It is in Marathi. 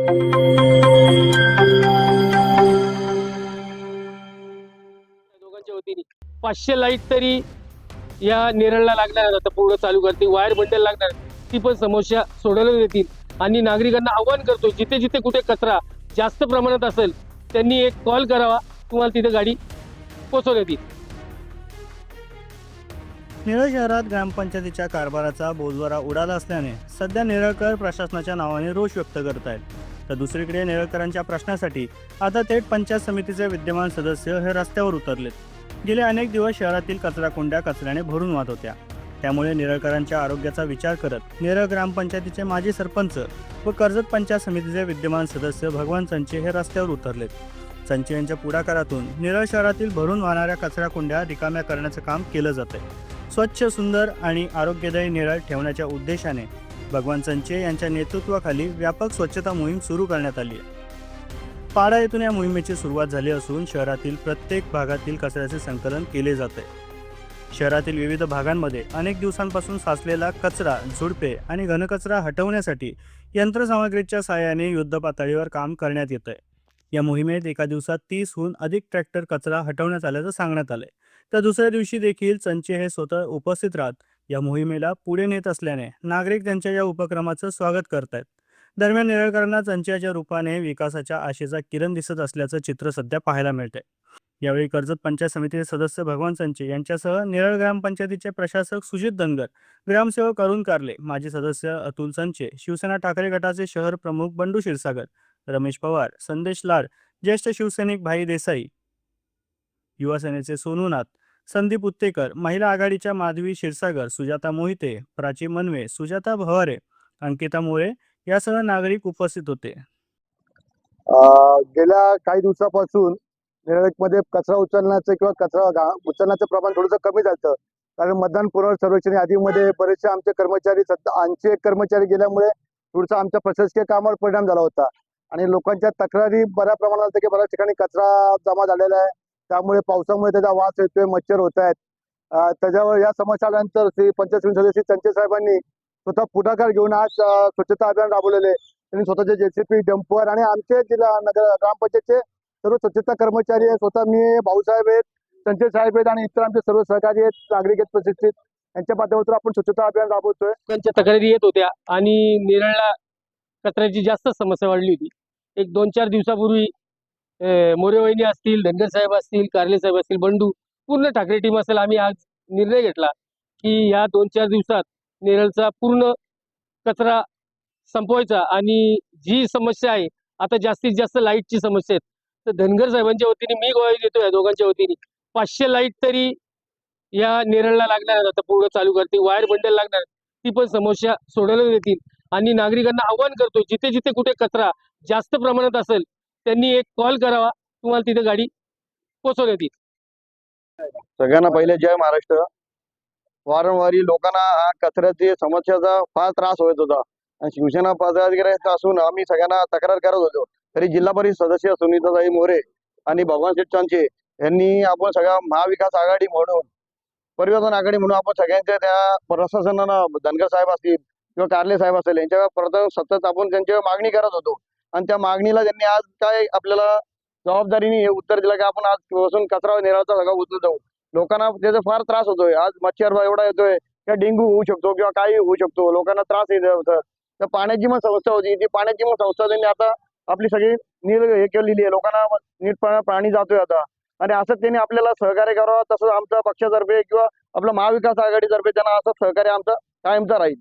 दोघांच्या वतीने 500 लाईट तरी या नेरळला लागणार आहेत. आता पूर्ण चालू करते, वायर बंडल लागणार, ती पण समस्या सोडवण्यात येतील. आणि नागरिकांना आव्हान करतो, जिथे जिथे कुठे कचरा जास्त प्रमाणात असेल त्यांनी एक कॉल करावा, तुम्हाला तिथे गाडी पोहोचवण्यात येईल. नेरळ शहरात ग्रामपंचायतीच्या कारभाराचा बोजवारा उडाला असल्याने सध्या नेरळकर प्रशासनाच्या नावाने रोष व्यक्त करत आहेत. तर दुसरीकडे नेरळकरांच्या प्रश्नासाठी आता थेट पंचायत समितीचे विद्यमान सदस्य हे रस्त्यावर उतरलेत. गेले अनेक दिवस शहरातील कचरा कुंड्या कचऱ्याने भरून वाहत होत्या. त्यामुळे नेरळकरांच्या आरोग्याचा विचार करत नेरळ ग्रामपंचायतीचे माजी सरपंच व कर्जत पंचायत समितीचे विद्यमान सदस्य भगवान संचे हे रस्त्यावर उतरलेत. संचे यांच्या पुढाकारातून नेरळ शहरातील भरून वाहणाऱ्या कचरा कुंड्या रिकाम्या करण्याचं काम केलं जातंय. स्वच्छ, सुंदर आणि आरोग्यदायी नेरळ ठेवण्याच्या उद्देशाने भगवान संचे यांच्या नेतृत्वाखाली व्यापक स्वच्छता मोहीम सुरू करण्यात आली आहे. पाडा येथून या मोहिमेची सुरुवात झाली असून शहरातील प्रत्येक भागातील कचऱ्याचे संकलन केले जाते. शहरातील विविध भागांमध्ये अनेक दिवसांपासून साचलेला कचरा, झुडपे आणि घनकचरा हटवण्यासाठी यंत्रसामग्रीच्या सहाय्याने युद्धपातळीवर काम करण्यात येत आहे. या मोहिमेत एका दिवसात 30हून अधिक ट्रॅक्टर कचरा हटवण्यात आल्याचं सांगण्यात आलंय. तर दुसऱ्या दिवशी देखील संचे हे स्वतः उपस्थित राहत या मोहिमेला पुढे नेत असल्याने नागरिक त्यांच्या या उपक्रमाचं स्वागत करतायत. दरम्यान नेरळकरांना संचयाच्या रूपाने विकासाच्या आशेचा किरण दिसत असल्याचं चित्र सध्या पाहायला मिळतंय. यावेळी कर्जत पंचायत समितीचे सदस्य भगवान संचे यांच्यासह नेरळ ग्रामपंचायतीचे प्रशासक सुजित धनगर, ग्रामसेवक अरुण कारले, माजी सदस्य अतुल संचे, शिवसेना ठाकरे गटाचे शहर प्रमुख बंडू क्षीरसागर, रमेश पवार, संदेश लाड, ज्येष्ठ शिवसैनिक भाई देसाई, युवा सेनेचे सोनू नाथ, संदीप उत्तेकर, महिला आघाडीच्या माधवी क्षीरसागर, सुजाता मोहिते, प्राची मनवे, सुजाता भवारे, अंकिता मोरे यासह नागरिक उपस्थित होते. गेल्या काही दिवसापासून नेरळमध्ये कचरा उचलण्याचं किंवा उचलण्याचं प्रमाण थोडंसं कमी झालं. कारण मतदान पुनर्सर्वेक्षण यादीमध्ये बरेचसे आमचे कर्मचारी 80 कर्मचारी गेल्यामुळे थोडंसं आमच्या प्रशासकीय कामावर परिणाम झाला होता. आणि लोकांच्या तक्रारी बऱ्या प्रमाणात होत्या की बऱ्याच ठिकाणी कचरा जमा झालेला आहे, त्यामुळे पावसामुळे त्याचा वास येतोय, मच्छर होत आहेत. त्याच्यावर या समस्या आल्यानंतर श्री पंचायत समिती सदस्य संजय साहेबांनी स्वतः पुढाकार घेऊन आज स्वच्छता अभियान राबवलेले. त्यांनी स्वतःचे जेसीपी, डंपर आणि आमचे जिल्हा नगर ग्रामपंचायतचे सर्व स्वच्छता कर्मचारी आहेत, स्वतः मी, भाऊसाहेब आहेत, संजय साहेब आहेत आणि इतर आमचे सर्व सहकारी आहेत, नागरिक आहेत प्रशिक्षित, यांच्या माध्यमातून आपण स्वच्छता अभियान राबवतोय. लोकांच्या तक्रारी येत होत्या आणि नेरळला कचऱ्याची जास्त समस्या वाढली होती. एक 2-4 दिवसापूर्वी मोरे वहिनी असतील, धनगर साहेब असतील, कारले साहेब असतील, बंडू, पूर्ण ठाकरे टीम असेल, आम्ही आज निर्णय घेतला की या 2-4 दिवसात नेरळचा पूर्ण कचरा संपवायचा. आणि जी समस्या आहे आता जास्तीत जास्त लाईटची समस्या आहे, तर धनगर साहेबांच्या वतीने मी ग्वाही देतो या दोघांच्या वतीने 500 लाईट तरी या नेरळला लागणार आहेत. आता पूर्ण चालू करते, वायर बंडल लागणार, ती पण समस्या सोडवण्यात येतील. आणि नागरिकांना आव्हान करतो, जिथे जिथे कुठे कचरा जास्त प्रमाणात असेल त्यांनी एक कॉल करावा, तुम्हाला तिथे गाडी पोहोचवण्यात येईल. सगळ्यांना पहिले जय महाराष्ट्र. वारंवारी लोकांना हा कचऱ्याची समस्याचा फार त्रास होत होता आणि शिवसेना पदाधिकारी असून आम्ही सगळ्यांना तक्रार करत होतो. तरी जिल्हा परिषद सदस्य सुनीताताई मोरे आणि भगवान शेठ चांचे यांनी आपण सगळ्या महाविकास आघाडी म्हणून, परिवर्तन आघाडी म्हणून आपण सगळ्यांच्या त्या प्रशासनानं, धनगर साहेब असतील किंवा कारले साहेब असतील, यांच्या प्रथम सतत आपण त्यांची मागणी करत होतो. आणि त्या मागणीला त्यांनी आज काय आपल्याला जबाबदारीने हे उत्तर दिलं की आपण आजपासून कचरा नेरळचा सगळा उचलत जाऊ. लोकांना त्याचा फार त्रास होतोय. आज मच्छर एवढा येतोय किंवा डेंग्यू होऊ शकतो किंवा काही होऊ शकतो, लोकांना त्रास येत होतं. तर पाण्याची पण समस्या होती, ती पाण्याची पण संस्था त्यांनी आता आपली सगळी हे केलेली आहे. लोकांना नीट पाणी जातोय आता. आणि असं त्यांनी आपल्याला सहकार्य करावं, तसंच आमच्या पक्षातर्फे किंवा आपल्या महाविकास आघाडीतर्फे त्यांना असं सहकार्य आमचं कायमचं राहील.